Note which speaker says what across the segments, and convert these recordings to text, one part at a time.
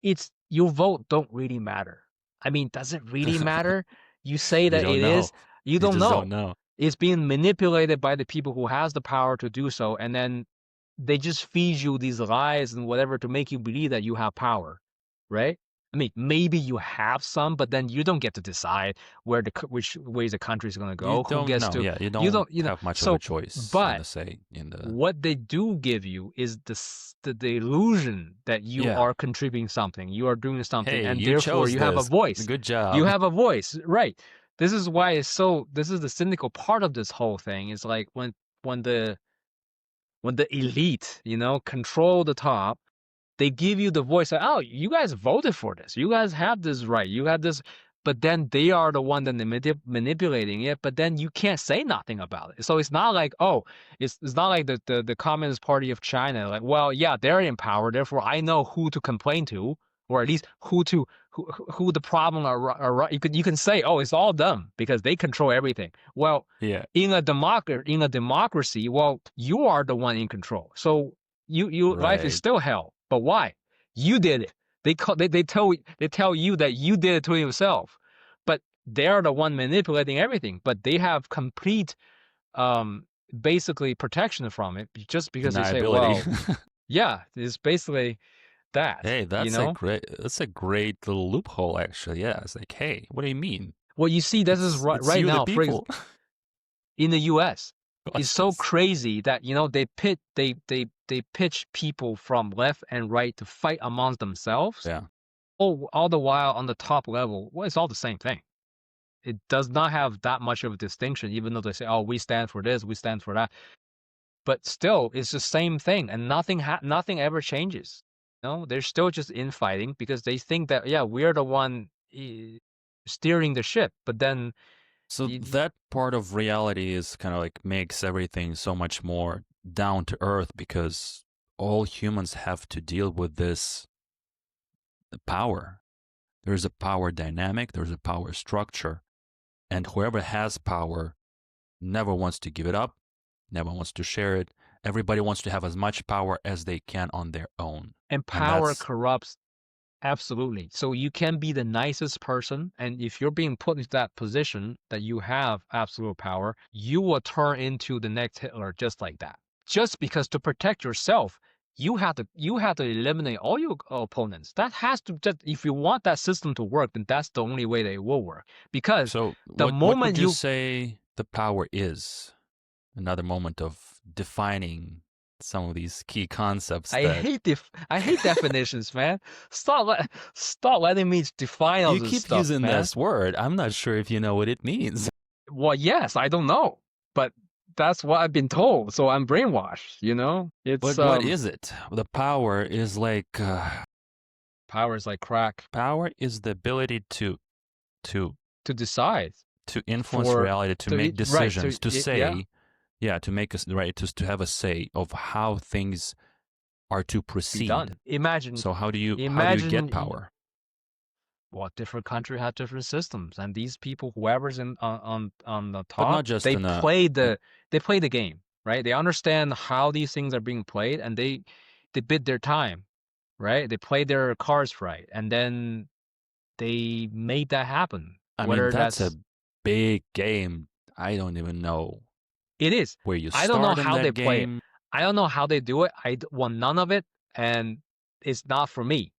Speaker 1: it's your vote don't really matter. I mean, does it really matter? You say
Speaker 2: You
Speaker 1: that
Speaker 2: don't
Speaker 1: it
Speaker 2: know.
Speaker 1: is, you
Speaker 2: You
Speaker 1: don't
Speaker 2: just don't
Speaker 1: know.
Speaker 2: know.
Speaker 1: It's being manipulated by the people who has the power to do so, and then they just feed you these lies and whatever to make you believe that you have power, right? I mean, maybe you have some, but then you don't get to decide where which ways the country is going to
Speaker 2: You
Speaker 1: go. Who
Speaker 2: don't
Speaker 1: gets
Speaker 2: know.
Speaker 1: to,
Speaker 2: Yeah, you
Speaker 1: you
Speaker 2: don't
Speaker 1: don't, you know.
Speaker 2: have much of a
Speaker 1: So,
Speaker 2: choice in
Speaker 1: but
Speaker 2: the say in the.
Speaker 1: what they do give you is the illusion that you
Speaker 2: Yeah.
Speaker 1: are contributing something, you are doing something,
Speaker 2: Hey,
Speaker 1: and
Speaker 2: you
Speaker 1: therefore
Speaker 2: chose
Speaker 1: you have a
Speaker 2: this.
Speaker 1: voice.
Speaker 2: Good
Speaker 1: You
Speaker 2: job.
Speaker 1: have a voice, right? This is why it's so. This is the cynical part of this whole thing. Is like when the when the elite, control the top, they give you the voice like, oh, you guys voted for this. You guys have this right. You have this. But then they are the one that manipulating it. But then you can't say nothing about it. So it's not like, oh, it's not like the Communist Party of China. Like, well, yeah, they're in power. Therefore, I know who to complain to, or at least who the problem are. You can say, oh, it's all them because they control everything. Well,
Speaker 2: Yeah.
Speaker 1: in a democracy, well, you are the one in control. So you life is
Speaker 2: Right.
Speaker 1: still hell. But why? You did it. They tell you that you did it to yourself. But they're the one manipulating everything. But they have complete um basically protection from it just because they say,
Speaker 2: Deniability.
Speaker 1: well, yeah, it's basically that,
Speaker 2: Hey,
Speaker 1: you know?
Speaker 2: that's a great little loophole actually. Yeah, it's like, hey, what do you mean?
Speaker 1: Well, you see, this is
Speaker 2: It's
Speaker 1: right
Speaker 2: you the
Speaker 1: now,
Speaker 2: people.
Speaker 1: in the US. It's
Speaker 2: Watch
Speaker 1: so
Speaker 2: this.
Speaker 1: crazy that they pitch people from left and right to fight amongst themselves.
Speaker 2: Yeah.
Speaker 1: All the while on the top level, well, it's all the same thing. It does not have that much of a distinction, even though they say, "Oh, we stand for this, we stand for that." But still, it's the same thing, and nothing ever changes. They're still just infighting because they think that, yeah, we're the one steering the ship. But then,
Speaker 2: So
Speaker 1: you,
Speaker 2: that part of reality is kind of like makes everything so much more down to earth because all humans have to deal with this power. There's a power dynamic, there's a power structure, and whoever has power never wants to give it up, never wants to share it. Everybody wants to have as much power as they can on their own.
Speaker 1: and
Speaker 2: And
Speaker 1: power
Speaker 2: that's
Speaker 1: corrupts. Absolutely. So you can be the nicest person, and if you're being put into that position that you have absolute power, you will turn into the next Hitler just like that. Just because to protect yourself, you have to eliminate all your opponents. That has to just if you want that system to work, then that's the only way that it will work. Because
Speaker 2: so
Speaker 1: the
Speaker 2: what would
Speaker 1: moment
Speaker 2: you
Speaker 1: you
Speaker 2: say the power is? Another moment of defining some of these key concepts that
Speaker 1: I hate definitions, man. Stop letting me define all
Speaker 2: you
Speaker 1: this
Speaker 2: keep
Speaker 1: stuff,
Speaker 2: using
Speaker 1: man.
Speaker 2: this word. I'm not sure if you know what it means.
Speaker 1: Well, yes, I don't know, but that's what I've been told, so I'm brainwashed. It's
Speaker 2: But what is it? The power is like
Speaker 1: power is like crack
Speaker 2: power is the ability to
Speaker 1: to decide
Speaker 2: to influence
Speaker 1: for
Speaker 2: reality, to
Speaker 1: to
Speaker 2: make
Speaker 1: right, so
Speaker 2: decisions, to
Speaker 1: yeah,
Speaker 2: say, yeah, to make us right, to have a say of how things are to
Speaker 1: be
Speaker 2: proceed.
Speaker 1: done. Imagine
Speaker 2: So how do you get
Speaker 1: imagine
Speaker 2: power?
Speaker 1: well, different country have different systems, and these people, whoever's on the
Speaker 2: But not
Speaker 1: top,
Speaker 2: just
Speaker 1: they
Speaker 2: in a
Speaker 1: play the game, right? They understand how these things are being played, and they bid their time, right? They play their cards right, and then they made that happen.
Speaker 2: I mean
Speaker 1: Whether
Speaker 2: that's a
Speaker 1: that's
Speaker 2: big game. I don't even know
Speaker 1: it is.
Speaker 2: where you
Speaker 1: I don't know
Speaker 2: start in
Speaker 1: how they
Speaker 2: that
Speaker 1: play it.
Speaker 2: game.
Speaker 1: I don't know how they do it. I want none of it, and it's not for me.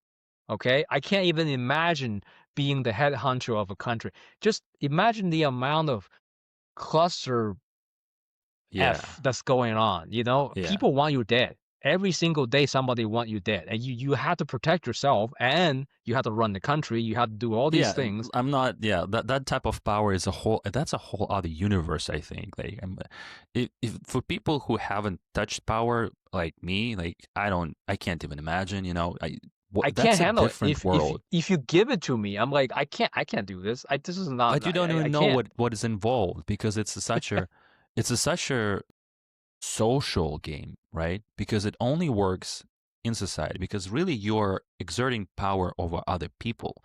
Speaker 1: Okay, I can't even imagine being the head honcho of a country. Just imagine the amount of cluster
Speaker 2: Yeah.
Speaker 1: F that's going on.
Speaker 2: Yeah.
Speaker 1: People want you dead. Every single day, somebody want you dead, and you have to protect yourself, and you have to run the country. You have to do all these
Speaker 2: Yeah,
Speaker 1: things.
Speaker 2: I'm not. Yeah, that type of power is a whole. That's a whole other universe. I think. Like, if for people who haven't touched power like me, like I can't even imagine.
Speaker 1: I can't
Speaker 2: that's a
Speaker 1: handle it.
Speaker 2: different
Speaker 1: If
Speaker 2: world.
Speaker 1: if you give it to me, I'm like, I can't do this. This is not.
Speaker 2: But you don't
Speaker 1: I
Speaker 2: even know
Speaker 1: can't.
Speaker 2: what is involved because it's such a social game, right? Because it only works in society because really you're exerting power over other people.